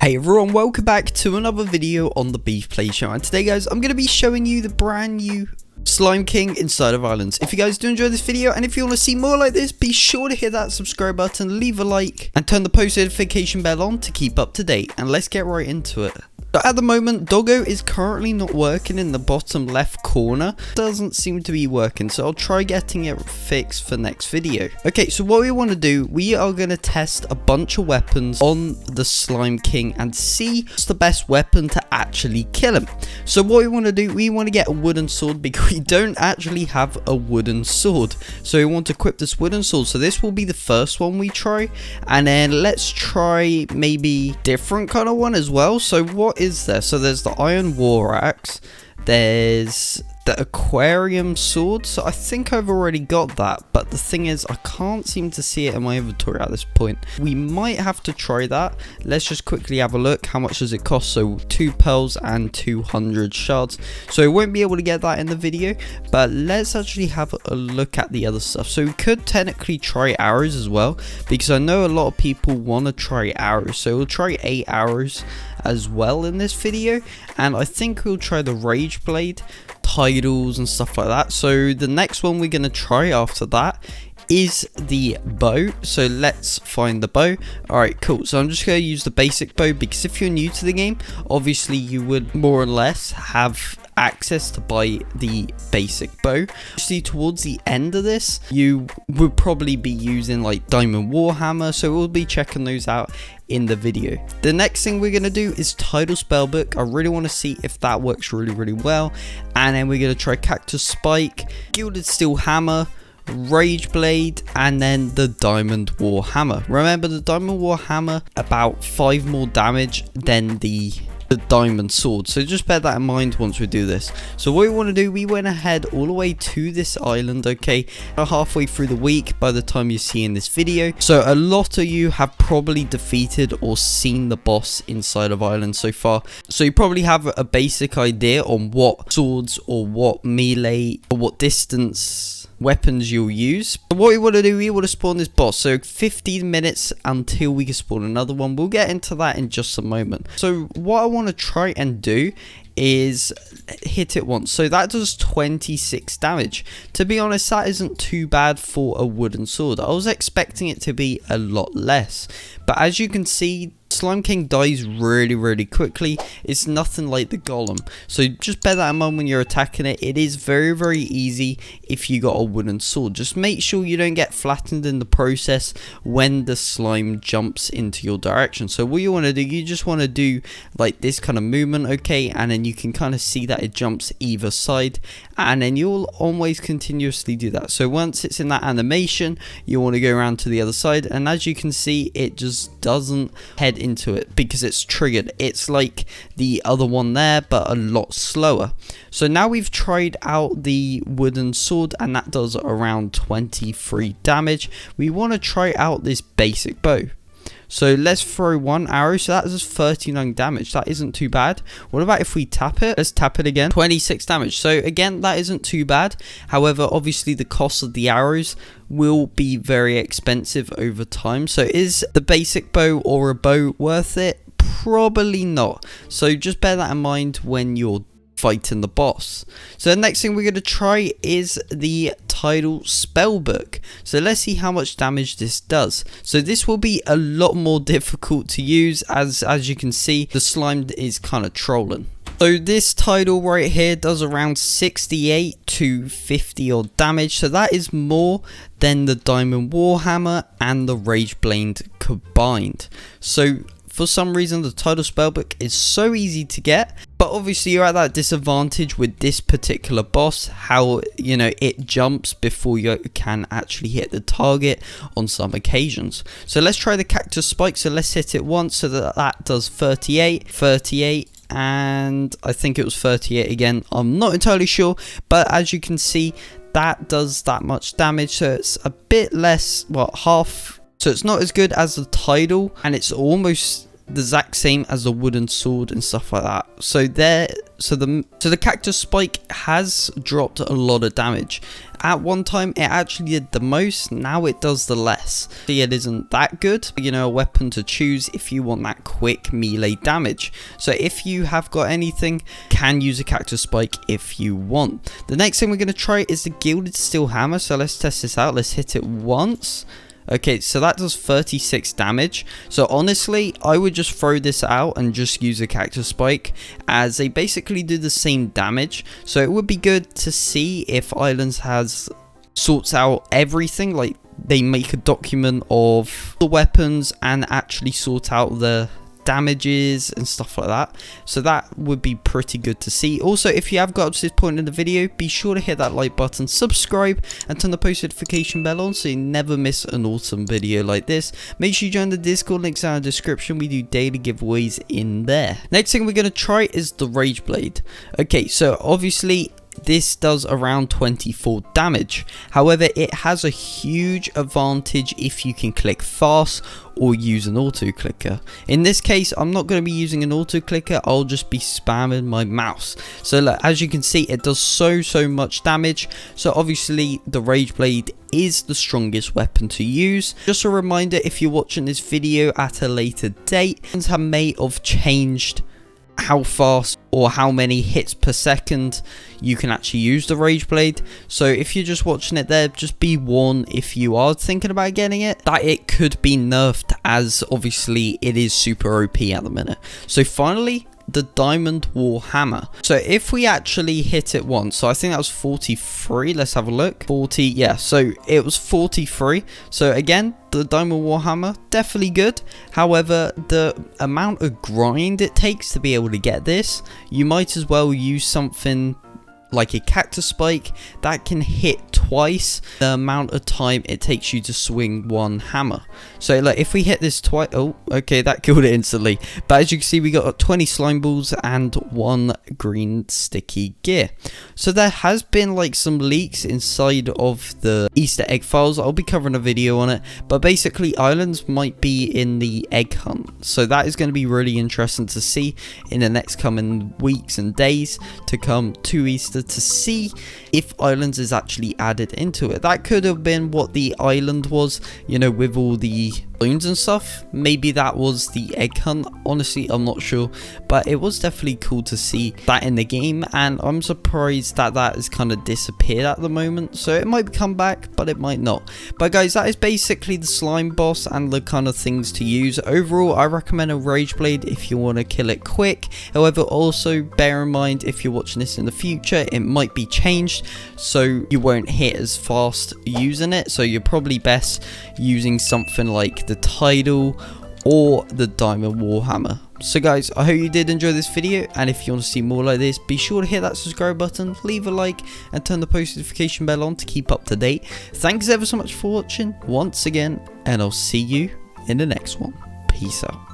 Hey everyone, welcome back to another video on the Beef Play Show, and today guys I'm going to be showing you the brand new Slime King inside of Islands. If you guys do enjoy this video and if you want to see more like this, be sure to hit that subscribe button, leave a like and turn the post notification bell on to keep up to date, and let's get right into it. So at the moment, Doggo is currently not working in the bottom left corner. Doesn't seem to be working, so I'll try getting it fixed for next video. Okay, so what we want to do, we are going to test a bunch of weapons on the Slime King and see what's the best weapon to actually kill him. So what we want to do, we want to get a wooden sword because we don't actually have a wooden sword. So we want to equip this wooden sword. So this will be the first one we try, and then let's try maybe different kind of one as well. So what is there? So there's the iron war axe, there's the aquarium sword. So I think I've already got that, but the thing is I can't seem to see it in my inventory at this point. We might have to try that. Let's just quickly have a look. How much does it cost? So 2 pearls and 200 shards. So we won't be able to get that in the video, but let's actually have a look at the other stuff. So we could technically try arrows as well, because I know a lot of people want to try arrows. So we'll try 8 arrows as well in this video, and I think we'll try the rage blade, titles and stuff like that. So the next one we're going to try after that is the bow. So let's find the bow. Alright, cool. So I'm just going to use the basic bow, because if you're new to the game, obviously you would more or less have access to buy the basic bow. See, towards the end of this you would probably be using like diamond warhammer, so we'll be checking those out in the video. The next thing we're going to do is title spellbook. I really want to see if that works really well, and then we're going to try cactus spike, gilded steel hammer, rage blade, and then the diamond war hammer. Remember, the diamond war hammer about 5 more damage than the diamond sword, so just bear that in mind once we do this. So what we want to do, we went ahead all the way to this island. Okay, we're halfway through the week by the time you're seeing this video, so a lot of you have probably defeated or seen the boss inside of Island so far, so you probably have a basic idea on what swords or what melee or what distance weapons you'll use. But what we want to do, we want to spawn this boss, so 15 minutes until we can spawn another one. We'll get into that in just a moment. So what I want to try and do is hit it once. So that does 26 damage. To be honest, that isn't too bad for a wooden sword. I was expecting it to be a lot less, but as you can see, Slime King dies really quickly. It's nothing like the golem, so just bear that in mind when you're attacking it. It is very easy if you got a wooden sword. Just make sure you don't get flattened in the process when the slime jumps into your direction. So what you want to do, you just want to do like this kind of movement, okay, and then you can kind of see that it jumps either side, and then you'll always continuously do that. So once it's in that animation, you want to go around to the other side, and as you can see, it just doesn't head into it because it's triggered. It's like the other one there, but a lot slower. So now we've tried out the wooden sword, and that does around 23 damage. We want to try out this basic bow. So let's throw 1 arrow, so that does 39 damage. That isn't too bad. What about if we tap it? Let's tap it again. 26 damage. So again, that isn't too bad. However, obviously the cost of the arrows will be very expensive over time. So is the basic bow or a bow worth it? Probably not. So just bear that in mind when you're fighting the boss. So the next thing we're going to try is the title spellbook. So let's see how much damage this does. So this will be a lot more difficult to use, as you can see the slime is kind of trolling. So this title right here does around 68 to 50 odd damage, so that is more than the diamond warhammer and the rage blade combined. So for some reason the title spellbook is so easy to get, but obviously you're at that disadvantage with this particular boss, how you know it jumps before you can actually hit the target on some occasions. So let's try the cactus spike. So let's hit it once, so that does 38, and I think it was 38 again. I'm not entirely sure, but as you can see, that does that much damage. So it's a bit less, well, half. So it's not as good as the title, and it's almost the exact same as the wooden sword and stuff like that. So the cactus spike has dropped a lot of damage. At one time it actually did the most, now it does the less. It isn't that good, you know, a weapon to choose if you want that quick melee damage. So if you have got anything, can use a cactus spike if you want. The next thing we're going to try is the gilded steel hammer. So let's test this out. Let's hit it once. Okay, so that does 36 damage. So honestly, I would just throw this out and just use a cactus spike, as they basically do the same damage. So it would be good to see if Islands sorts out everything, like they make a document of the weapons and actually sort out the damages and stuff like that. So that would be pretty good to see. Also, if you have got up to this point in the video, be sure to hit that like button, subscribe, and turn the post notification bell on so you never miss an awesome video like this. Make sure you join the Discord, links are in the description. We do daily giveaways in there. Next thing we're going to try is the Rage Blade. Okay, so obviously this does around 24 damage. However, it has a huge advantage if you can click fast or use an auto clicker. In this case, I'm not going to be using an auto clicker, I'll just be spamming my mouse. So look, as you can see, it does so much damage. So obviously the Rage Blade is the strongest weapon to use. Just a reminder, if you're watching this video at a later date, things may have changed how fast or how many hits per second you can actually use the Rage Blade. So if you're just watching it there, just be warned if you are thinking about getting it, that it could be nerfed, as obviously it is super OP at the minute. So finally, the Diamond War Hammer. So if we actually hit it once, so I think that was 43, let's have a look. 40, yeah, so it was 43. So again, the Diamond War Hammer, definitely good. However, the amount of grind it takes to be able to get this, you might as well use something like a cactus spike that can hit twice the amount of time it takes you to swing one hammer. So like if we hit this twice, oh okay, that killed it instantly. But as you can see, we got 20 slime balls and 1 green sticky gear. So there has been like some leaks inside of the Easter egg files. I'll be covering a video on it, but basically Islands might be in the egg hunt, so that is going to be really interesting to see in the next coming weeks and days to come to Easter, to see if Islands is actually added into it. That could have been what the island was, you know, with all the balloons and stuff. Maybe that was the egg hunt. Honestly, I'm not sure, but it was definitely cool to see that in the game, and I'm surprised that that has kind of disappeared at the moment. So it might come back, but it might not. But guys, that is basically the slime boss and the kind of things to use. Overall, I recommend a Rage Blade if you want to kill it quick. However, also bear in mind, if you're watching this in the future, it might be changed, so you won't hit as fast using it. So you're probably best using something like the Tidal or the Diamond War Hammer. So guys, I hope you did enjoy this video, and if you want to see more like this, be sure to hit that subscribe button, leave a like, and turn the post notification bell on to keep up to date. Thanks ever so much for watching once again, and I'll see you in the next one. Peace out.